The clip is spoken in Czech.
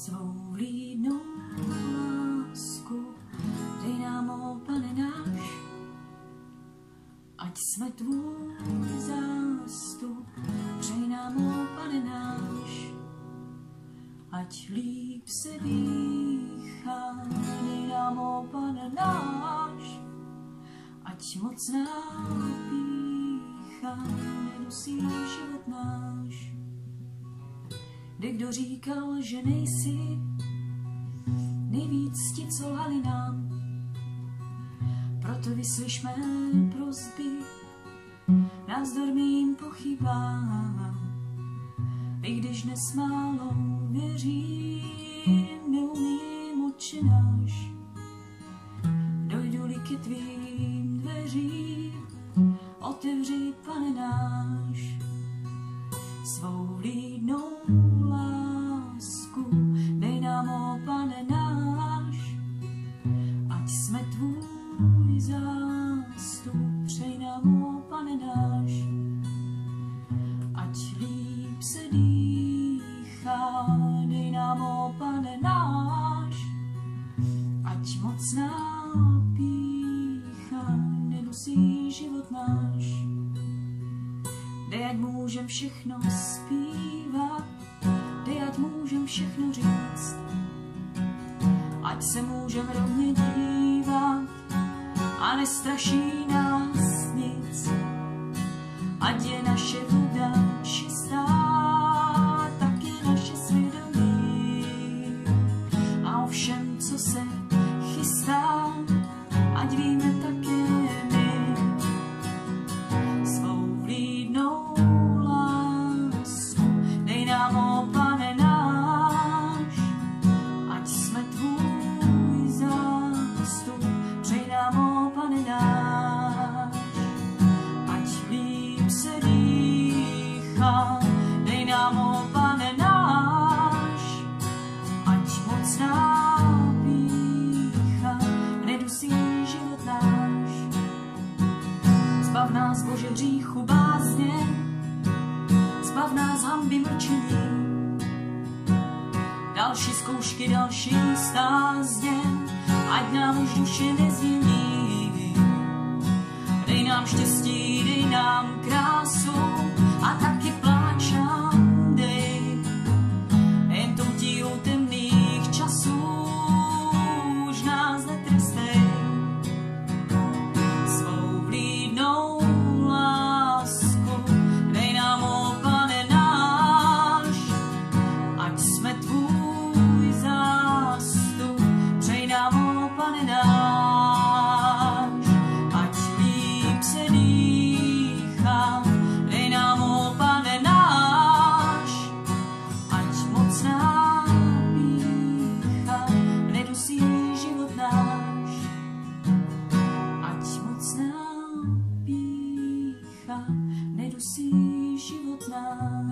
svou vlídnou lásku, dej nám, ó Pane náš, ať jsme tvůj zástup, přej nám, ó Pane náš, ať líp se dýchá, dej nám, ó Pane náš, ať mocná pýcha nedusí život náš. Kdo říkal, že nejsi nejvíc ti, co lhali nám, proto vyslyš mé prosby, navzdor mým pochybám. I když dnes málo věřím, neumím, Otče náš, dojdu-li ke tvým dveřím, otevři, Pane náš, svou vlídnou lásku, dej nám, ó Pane náš, ať jsme tvůj zástup, přej nám, ó Pane náš, ať líp se dýchá, dej nám, ó Pane náš, ať mocná pýcha nedusí život náš. Dej, ať můžem všechno zpívat, dej, ať můžem všechno říct, ať se můžem rovně dívat a nestraší nás nic, ať je naše voda čistá, tak je naše svědomí a o všem, co se chystá, ať víme také my. Svou vlídnou lásku dej nám, ó Pane náš, ať jsme tvůj zástup, přej nám, ó Pane náš, ať líp se dýchá, dej nám, ó Pane náš, ať mocná pýcha nedusí život náš. Zbav nás, Bože, hříchu bázně, zbav nás hanby mlčení, další zkoušky, další stázně, ať nám už duše nezmění. Dej nám štěstí, dej nám krásu a taky pláč nám dej, jen tou tíhou temných časů už nás netrestej. Svou vlídnou lásku dej nám, ó Pane náš, ať jsme tvůj zástup, přej nám, ó Pane náš, ať líp se dýchá, dej nám, ó Pane náš, ať mocná pýcha nedusí život náš, ať mocná pýcha nedusí život náš.